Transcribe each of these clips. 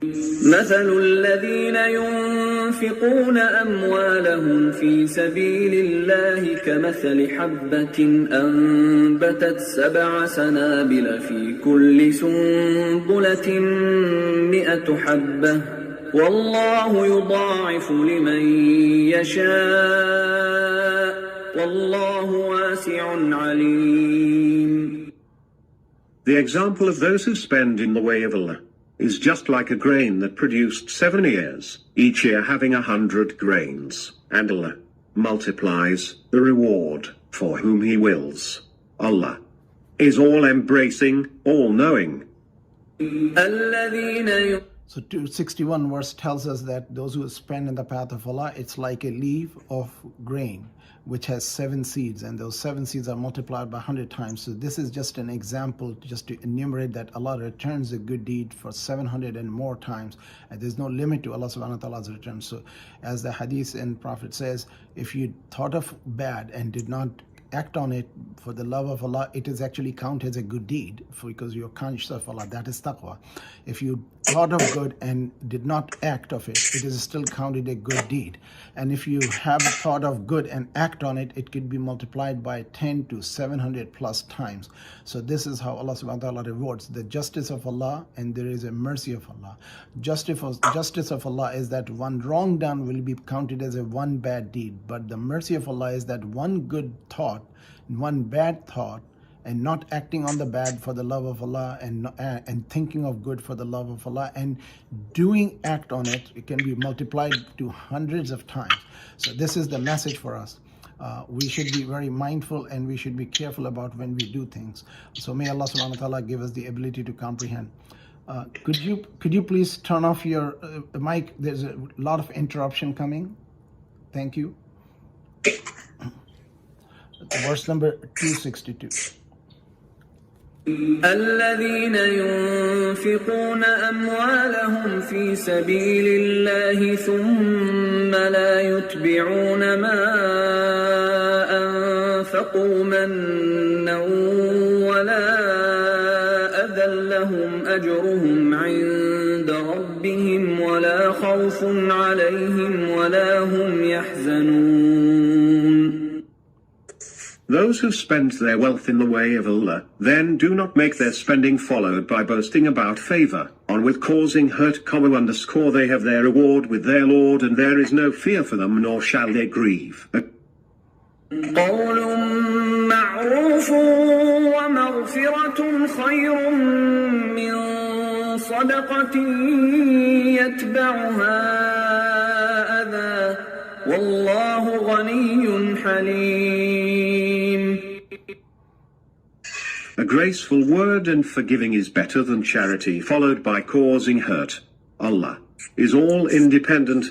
مثل الذين ينفقون أموالهم في سبيل الله كمثل حبة أنبتت 7 سنابل في كل سنبلة 100 حبة والله يضاعف لمن يشاء والله واسع عليم. The example of those who spend in the way of Allah is just like a grain that produced 7 ears, each ear having 100 grains, and Allah multiplies the reward for whom He wills. Allah is all-embracing, all-knowing. So 261 verse tells us that those who spend in the path of Allah, it's like a leaf of grain which has 7 seeds, and those 7 seeds are multiplied by 100 times. So this is just an example just to enumerate that Allah returns a good deed for 700 and more times, and there's no limit to Allah subhanahu wa ta'ala's return. So as the hadith and Prophet says, if you thought of bad and did not act on it for the love of Allah, it is actually counted as a good deed because you're conscious of Allah. That is taqwa. If you thought of good and did not act of it, it is still counted a good deed. And if you have thought of good and act on it, it could be multiplied by 10 to 700 plus times. So this is how Allah subhanahu wa ta'ala rewards the justice of Allah, and there is a mercy of Allah. Justice of Allah is that one wrong done will be counted as a one bad deed, but the mercy of Allah is that one good thought, one bad thought, and not acting on the bad for the love of Allah, and thinking of good for the love of Allah, and doing act on it, it can be multiplied to hundreds of times. So this is the message for us. We should be very mindful, and we should be careful about when we do things. So may Allah subhanahu wa ta'ala give us the ability to comprehend. Could you please turn off your mic? There's a lot of interruption coming. Thank you. Verse number 262. الذين ينفقون أموالهم في سبيل الله ثم لا يتبعون ما أنفقوا منا ولا أذى لهم أجرهم عند ربهم ولا خوف عليهم ولا هم يحزنون. Those who spend their wealth in the way of Allah, then do not make their spending followed by boasting about favor, on with causing hurt, they have their reward with their Lord, and there is no fear for them, nor shall they grieve. قول معروف ومغفرة خير من صدقة يتبعها أذى والله غني حليم. A graceful word and forgiving is better than charity followed by causing hurt. Allah is all independent.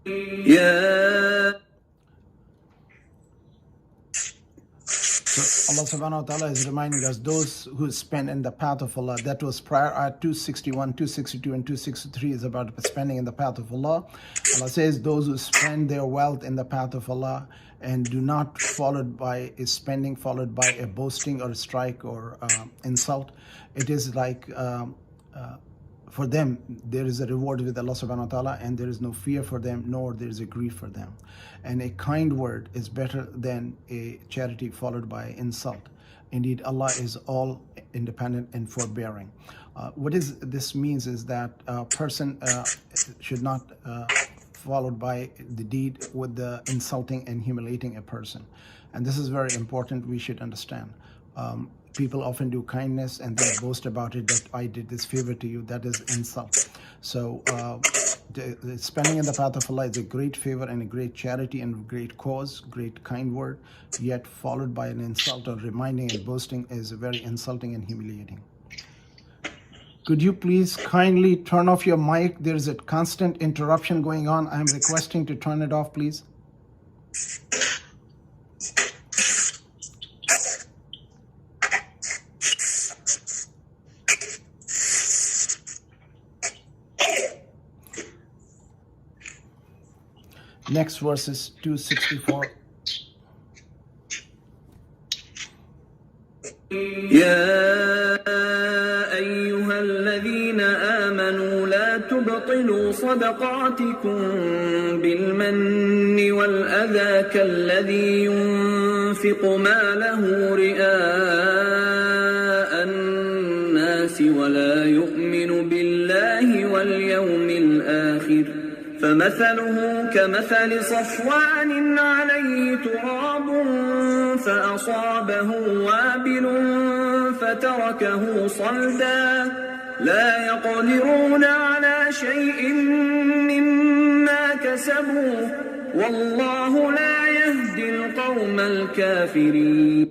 Yeah. So Allah subhanahu wa ta'ala is reminding us those who spend in the path of Allah. That was prior ayat 261, 262 and 263 is about spending in the path of Allah. Allah says those who spend their wealth in the path of Allah and do not followed by a spending followed by a boasting or a strike or insult. It is like for them there is a reward with Allah subhanahu wa ta'ala, and there is no fear for them, nor there is a grief for them. And a kind word is better than a charity followed by insult. Indeed, Allah is all independent and forbearing. What this means is that a person should not followed by the deed with the insulting and humiliating a person. And this is very important, we should understand. People often do kindness and they boast about it, that I did this favor to you. That is insult. So the spending in the path of Allah is a great favor and a great charity and a great cause, great kind word, yet followed by an insult or reminding and boasting is very insulting and humiliating. Could you please kindly turn off your mic? There is a constant interruption going on. I am requesting to turn it off, please. Next verse is 264. يا أيها الذين آمنوا لا تبطلوا صدقاتكم بالمن والأذى كالذي ينفق ماله رئاء الناس ولا يؤمن بالله واليوم الآخر فمثله كمثل صفوان عليه تراب فأصابه وابل فتركه صلدا لا يقدرون على شيء مما كسبوا والله لا يهدي القوم الكافرين.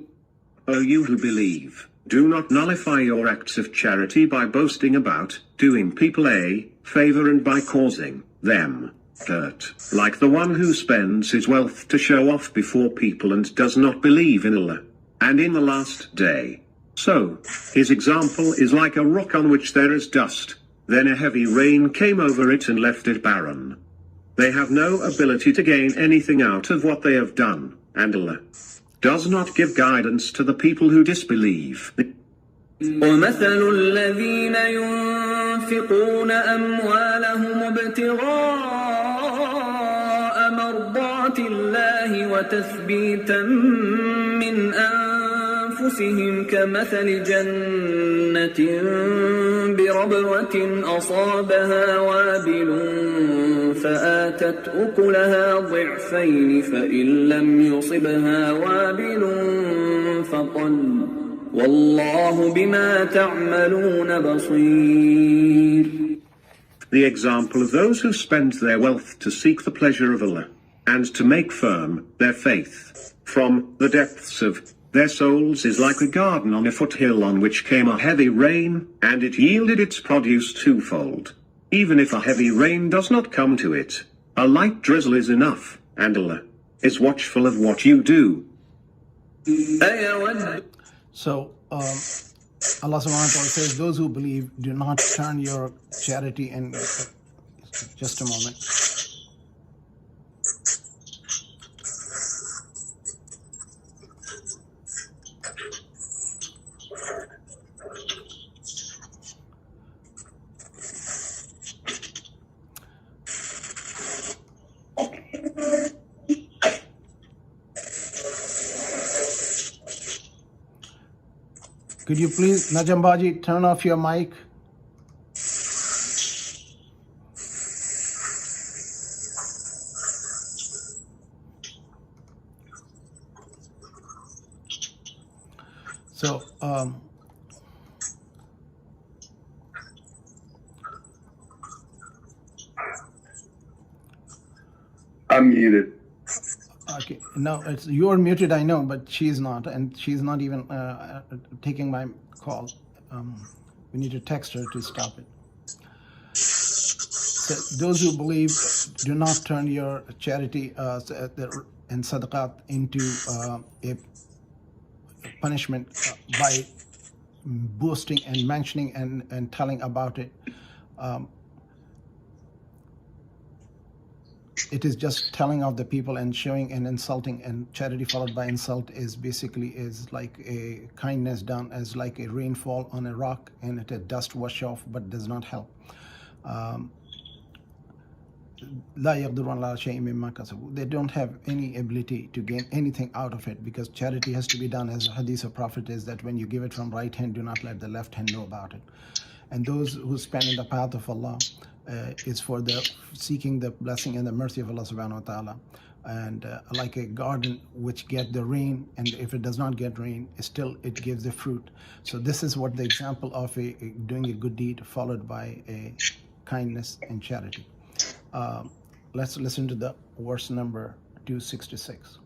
O you who believe, do not nullify your acts of charity by boasting about doing people a favor and by causing them hurt, like the one who spends his wealth to show off before people and does not believe in Allah and in the last day. So, his example is like a rock on which there is dust, then a heavy rain came over it and left it barren. They have no ability to gain anything out of what they have done, and Allah does not give guidance to the people who disbelieve. ومثل الذين ينفقون أموالهم ابتغاء مرضات الله وتثبيتا من أنفسهم كمثل جنة بربوة أصابها وابل فآتت أكلها ضعفين فإن لم يصبها وابل فطل والله بما تعملون بصير. The example of those who spend their wealth to seek the pleasure of Allah, and to make firm their faith from the depths of their souls is like a garden on a foothill on which came a heavy rain, and it yielded its produce twofold. Even if a heavy rain does not come to it, a light drizzle is enough, and Allah is watchful of what you do. So, Allah subhanahu wa ta'ala says, those who believe, do not turn your charity and just a moment. Could you please, Najambaji, turn off your mic? So, I'm muted. okay, no, you're muted, I know, but she's not, and she's not even taking my call. We need to text her to stop it. So those who believe, do not turn your charity and sadaqat into a punishment by boasting and mentioning and telling about it. It is just telling of the people and showing and insulting, and charity followed by insult is like a kindness done as like a rainfall on a rock, and it a dust wash off but does not help. They don't have any ability to gain anything out of it, because charity has to be done, as the hadith of Prophet is, that when you give it from right hand, do not let the left hand know about it. And those who spend in the path of Allah is for the seeking the blessing and the mercy of Allah subhanahu wa ta'ala, and like a garden which get the rain, and if it does not get rain, still it gives the fruit. So this is what the example of doing a good deed followed by a kindness and charity. Let's listen to the verse number 266.